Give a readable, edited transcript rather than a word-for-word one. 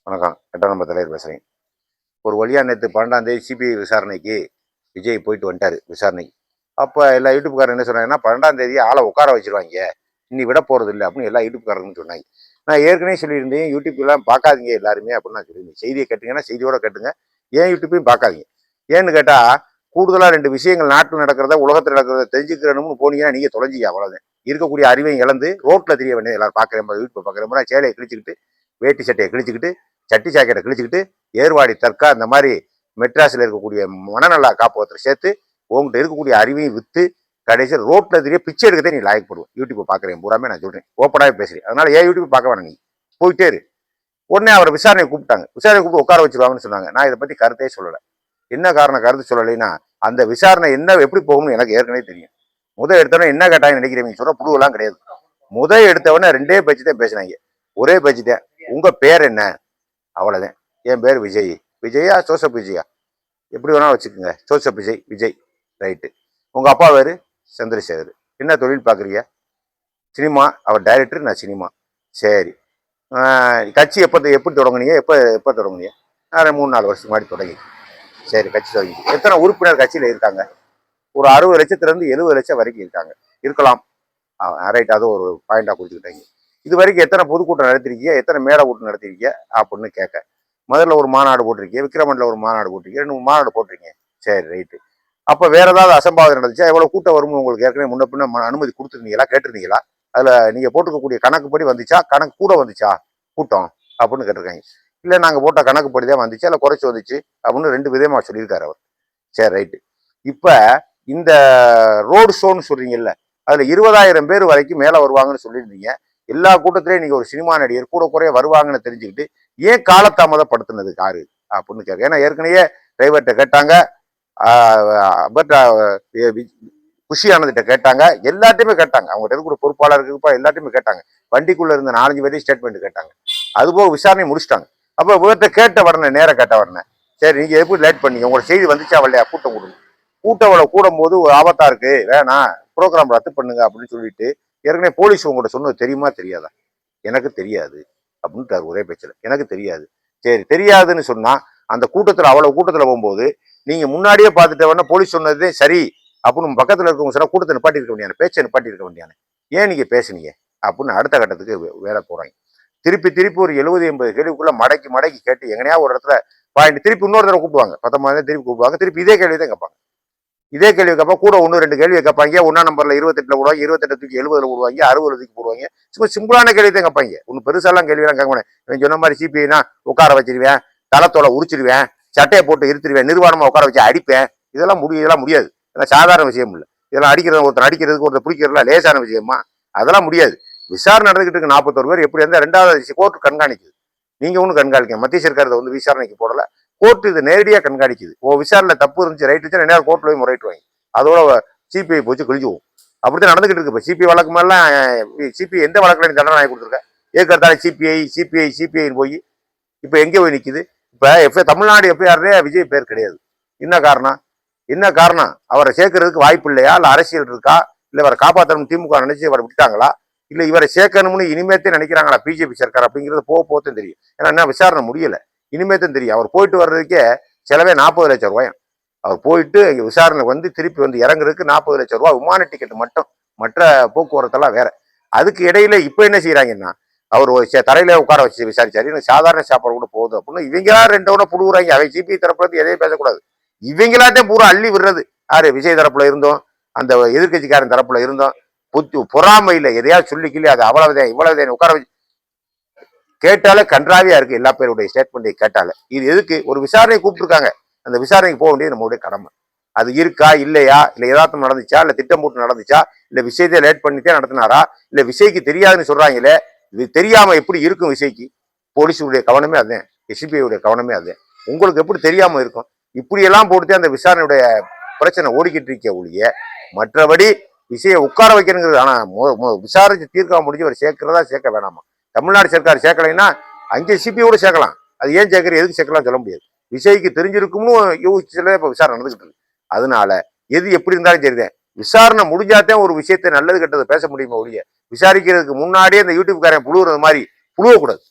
வணக்கம். 8ஆம் நம்பர் தலைவர் பேசுகிறேன். ஒரு வழியாக நேற்று 12ஆம் தேதி சிபிஐ விசாரணைக்கு விஜய் போயிட்டு வந்துட்டார் விசாரணைக்கு. அப்போ எல்லா யூடியூப்காரர் என்ன சொன்னாங்கன்னா 12ஆம் தேதி ஆளை உட்கார வச்சிருவாங்க, இன்னி விட போகிறது இல்லை அப்படின்னு எல்லா யூடியூப்காரங்கன்னு சொன்னாங்க. நான் ஏற்கனவே சொல்லியிருந்தேன், யூடியூப்லாம் பார்க்காதீங்க எல்லாருமே அப்படின்னு நான் சொல்லியிருந்தேன். செய்தியை கேட்டுங்கன்னா செய்தியோட கேட்டுங்க, ஏன் யூடியூப்பையும் பார்க்காதீங்க. ஏன்னு கேட்டால் கூடுதலாக 2 விஷயங்கள் நாட்டில் நடக்கிறத உலகத்தில் நடக்கிறத தெரிஞ்சுக்கிறணும்னு போனீங்கன்னா நீங்கள் தொலைஞ்சிங்க, அவ்வளோதான். இருக்கக்கூடிய அறிவையும் இழந்து ரோட்டில் தெரிய வேண்டியது. எல்லாரும் பார்க்குறேன், யூடியூப்பை பார்க்குறேன், சேலையை கிழிச்சிக்கிட்டு வேட்டி சட்டையை கிழிச்சிக்கிட்டு சட்டி சாக்கெட்டை கிழிச்சிக்கிட்டு ஏர்வாடி தற்கா இந்த மாதிரி மெட்ராஸில் இருக்கக்கூடிய மனநல காப்பகத்தை சேர்த்து உங்கள்கிட்ட இருக்கக்கூடிய அறிவையும் விற்று கடைசியில் ரோட்டில் தெரிய பிச்சை எடுக்கதே நீ லாயக்கப்படுவோம். யூடியூப்பை பார்க்குறேன் பூராமே நான் சொல்கிறேன், ஓப்பனாகவே பேசுகிறேன். அதனால் ஏன் யூடியூப் பார்க்க வேணாம், நீ போயிட்டே இரு. உடனே அவரை விசாரணை கூப்பிட்டாங்க. விசாரணை கூப்பிட்டு உட்கார வச்சிருவாங்கன்னு சொன்னாங்க. நான் இதை பற்றி கருத்தே சொல்லலை. என்ன காரணம் கருத்து சொல்லலைன்னா, அந்த விசாரணை என்ன எப்படி போகணும்னு எனக்கு ஏற்கனவே தெரியும். எடுத்தவொடனே என்ன கேட்டாங்கன்னு நினைக்கிறீங்க சொல்கிற புழுவெல்லாம் கிடையாது. எடுத்தவொடனே 2 பேச்சு தான் பேசினாங்க. ஒரே பேச்சு தான், உங்கள் பேர் என்ன, அவ்வளோதான். என் பேர் விஜய். விஜயா ஜோசப் விஜயா எப்படி வேணாலும் வச்சுக்கோங்க, ஜோசப் விஜய் விஜய் ரைட்டு. உங்கள் அப்பா பேர் சந்திரசேகர். என்ன தொழில் பார்க்குறீங்க? சினிமா. அவர் டைரக்டர், நான் சினிமா. சரி, கட்சி எப்படி தொடங்குனீங்க, எப்போ தொடங்குனீங்க? நான் 3-4 வருஷத்துக்கு முன்னாடி தொடங்கி. சரி, கட்சி தொடங்கி எத்தனை உறுப்பினர் கட்சியில் இருக்காங்க? ஒரு 60 லட்சத்துலேருந்து 70 லட்சம் வரைக்கும் இருக்காங்க, இருக்கலாம். ரைட், அதுவும் ஒரு பாயிண்டாக கொடுத்துக்கிட்டாங்க. இது வரைக்கும் எத்தனை பொதுக்கூட்டம் நடத்திருக்கீங்க, எத்தனை மேடை கூட்டம் நடத்திருக்கீங்க அப்படின்னு கேட்க. முதல்ல ஒரு மாநாடு போட்டிருக்கீங்க, விக்ரமண்டில் ஒரு மாநாடு போட்டிருக்கீங்க, 2 மாநாடு போட்டிருக்கீங்க. சரி, ரைட்டு. அப்போ வேற ஏதாவது அசம்பாவிதம் நடந்துச்சா? எவ்வளோ கூட்டம் வரும்னு உங்களுக்கு ஏற்கனவே முன்ன பின்ன அனுமதி கொடுத்துருந்தீங்களா, கேட்டிருந்தீங்களா? அதில் நீங்கள் போட்டுக்கக்கூடிய கணக்குப்படி வந்துச்சா, கணக்கு கூட வந்துச்சா கூட்டம் அப்படின்னு கேட்டிருக்காங்க. இல்லை, நாங்கள் போட்ட கணக்குப்படி தான் வந்துச்சு, இல்லை குறைச்சி வந்துச்சு அப்படின்னு 2 விதமாக சொல்லியிருக்காரு அவர். சரி, ரைட்டு. இப்போ இந்த ரோடு ஷோன்னு சொல்றீங்கல்ல, அதில் 20,000 பேர் வரைக்கும் மேலே வருவாங்கன்னு சொல்லியிருந்தீங்க. எல்லா கூட்டத்திலையும் நீங்க ஒரு சினிமா நடிகர் கூட குறைய வருவாங்கன்னு தெரிஞ்சுக்கிட்டு ஏன் காலதாமதப்படுத்தினது காரு அப்படின்னு கேட்க. ஏன்னா ஏற்கனவே டிரைவர்கிட்ட கேட்டாங்க, பட் குஷி ஆனதுகிட்ட கேட்டாங்க, எல்லாத்தையுமே கேட்டாங்க. அவங்க இருக்கக்கூடிய பொறுப்பாளருக்கு எல்லாத்தையுமே கேட்டாங்க. வண்டிக்குள்ள இருந்த 4-5 பேரையும் ஸ்டேட்மெண்ட் கேட்டாங்க. அதுபோக விசாரணை முடிச்சிட்டாங்க. அப்போ இவர்கிட்ட கேட்ட வரணும், நேரம் கேட்ட வரணும். சரி, நீங்க எப்படி லேட் பண்ணீங்க, உங்களோட செய்தி வந்துச்சா வரலையா? கூட்டம் கூடுங்க. கூட்டம் அவ்வளோ கூடும் போது ஒரு ஆபத்தா இருக்கு, வேணாம், ப்ரோக்ராம் ரத்து பண்ணுங்க அப்படின்னு சொல்லிட்டு ஏற்கனவே போலீஸ் உங்கள்கிட்ட சொன்னது தெரியுமா தெரியாதா? எனக்கு தெரியாது அப்படின்ட்டார் ஒரே பேச்சில். எனக்கு தெரியாது. சரி, தெரியாதுன்னு சொன்னா அந்த கூட்டத்தில் அவ்வளவு கூட்டத்தில் போகும்போது நீங்க முன்னாடியே பார்த்துட்டவன போலீஸ் சொன்னதே சரி அப்படின்னு பக்கத்தில் இருக்கவங்க சொன்னா கூட்டத்தை நிப்பாட்டி இருக்க வேண்டியான, பேச்சை நிப்பாட்டி இருக்க வேண்டியான, ஏன் நீங்க பேசுனீங்க அப்படின்னு அடுத்த கட்டத்துக்கு வேலை போறாங்க. திருப்பி ஒரு 70-80 கேள்விக்குள்ள மடக்கி கேட்டு எங்கனையா ஒரு இடத்துல பாயிண்ட் திருப்பி இன்னொரு தடவை கூப்பிடுவாங்க. 19 திருப்பி கூப்பிடுவாங்க. திருப்பி இதே கேள்வி தான் கேட்பாங்க. இதே கேள்வி கேட்பா கூட 1-2 கேள்வியை கேட்பாங்க. 1ஆம் நம்பர்ல 28 விடுவாங்க, 28 தூக்கி 70 விடுவாங்க, 60 தூக்கி போடுவாங்க. சும்மா சிம்பிளான கேள்வி தான் கேட்பாங்க. ஒன்றும் பெருசாலாம் கேள்வியெல்லாம் கேட்க மாட்டேன். இவன் சொன்ன மாதிரி சிபிஐனா உட்கார வச்சிருவேன், தளத்தோட உரிச்சிருவேன், சட்டையை போட்டு இருத்துருவேன், நிர்வாணமா உட்கார வச்சு அடிப்பேன். இதெல்லாம் முடியாது. இதெல்லாம் சாதாரண விஷயம் இல்லை. இதெல்லாம் ஒருத்தர் அடிக்கிறதுக்கு ஒருத்தர் பிடிக்கிறதுலாம் லேசான விஷயமா? அதெல்லாம் முடியாது. விசாரணை நடந்துகிட்டு இருக்கு. 41 பேர் எப்படி இருந்தால் 2வது கோர்ட்டு கண்காணிக்குது. நீங்க ஒன்றும் கண்காணிக்க, மத்திய சர்க்காரத்தை வந்து விசாரணைக்கு போடல, கோர்ட்டு இது நேரடியாக கண்காணிக்குது. விசாரணை தப்பு இருந்துச்சு, ரைட் வச்சு 2 கோர்ட்ல போய் முறையிட்டு வாங்க. அதோட சிபிஐ போச்சு கிழிஞ்சுவோம். அப்படித்தான் நடந்துகிட்டு இருக்கு. இப்போ சிபிஐ வழக்கு மேலாம் சிபிஐ எந்த வழக்கில் நீ தண்டனை வாங்கி கொடுத்துருக்க? ஏற்கனவே சிபிஐ போய் இப்போ எங்கே போய் நிற்குது? இப்போ தமிழ்நாடு எஃப்ஐஆர்லே விஜய் பேர் கிடையாது. என்ன காரணம்? அவரை சேர்க்கறதுக்கு வாய்ப்பு இல்லையா, இல்லை அரசியல் இருக்கா, இல்லை இவரை காப்பாற்றணும் திமுக நினைச்சு இவரை விட்டாங்களா, இல்லை இவரை சேர்க்கணும்னு இனிமேத்தே நினைக்கிறாங்களா பிஜேபி சர்க்கார் அப்படிங்கிறது போகத்தான் தெரியும். ஏன்னா என்ன விசாரணை முடியலை, இனிமேத்தான் தெரியும். அவர் போயிட்டு வர்றதுக்கே செலவே 40 லட்சம் ரூபாயும். அவர் போயிட்டு இங்கே விசாரணை வந்து திருப்பி வந்து இறங்குறதுக்கு 40 லட்சம் ரூபா விமான டிக்கெட் மட்டும், மற்ற போக்குவரத்தெல்லாம் வேற. அதுக்கு இடையில இப்போ என்ன செய்யறாங்கன்னா, அவர் ஒரு தரையில உட்கார வச்சு விசாரிச்சாரு, சாதாரண சாப்பாடு கூட போகுது அப்படின்னு இவங்களா 2 புடுவுறாங்க. அவை சிபிஐ தரப்புல இருந்து எதையும் பேசக்கூடாது. இவங்களாத்தையும் பூரா அள்ளி விடுறது யாரு? விஜய் தரப்புல இருந்தோம், அந்த எதிர்கட்சிக்காரன் தரப்புல இருந்தோம். பொறாமையில எதையாவது சொல்லிக்கிள்ளி அது அவ்வளவுதான் இவ்வளவுதான் உட்கார வச்சு கேட்டாலே கன்றாவியா இருக்கு. எல்லா பேருடைய ஸ்டேட்மெண்ட்டை கேட்டாலே இது எதுக்கு? ஒரு விசாரணை கூப்பிட்டுருக்காங்க, அந்த விசாரணைக்கு போக வேண்டியது நம்மளுடைய கடமை. அது இருக்கா இல்லையா, இல்லை ஏதாச்சும் நடந்துச்சா, இல்லை திட்டம் போட்டு நடந்துச்சா, இல்லை விஷயத்தை லேட் பண்ணிட்டே நடத்தினாரா, இல்லை விஷயக்கு தெரியாதுன்னு சொல்றாங்களே, இது தெரியாம எப்படி இருக்கும்? விஷயக்கு போலீஸுடைய கவனமே அதுதான், எஸ்பிஐடைய கவனமே அதுதான். உங்களுக்கு எப்படி தெரியாம இருக்கும்? இப்படியெல்லாம் போட்டு அந்த விசாரணையுடைய பிரச்சனை ஓடிக்கிட்டு இருக்க ஒழிய மற்றபடி விஷயம் உட்கார வைக்கணுங்கிறது. ஆனா விசாரிச்சு தீர்க்க முடிஞ்சு அவர் சேர்க்கிறதா சேர்க்க வேணாமா? தமிழ்நாடு சர்க்கார் சேர்க்கலைன்னா அங்கே சிபிஐயோட சேர்க்கலாம். அது ஏன் சேர்க்கிற, எதுக்கு சேர்க்கலாம் சொல்ல முடியாது. விஜய்க்கு தெரிஞ்சிருக்கும்னு யோசிச்சுல இப்ப விசாரணை நடந்துகிட்டு இருக்கு. அதனால எது எப்படி இருந்தாலும் சரிதான், விசாரணை முடிஞ்சாதான் ஒரு விஷயத்தை நல்லது கெட்டதை பேச முடியுமா ஒழிய விசாரிக்கிறதுக்கு முன்னாடியே இந்த யூடியூப்காரன் புழுவுறது மாதிரி புழுவக்கூடாது.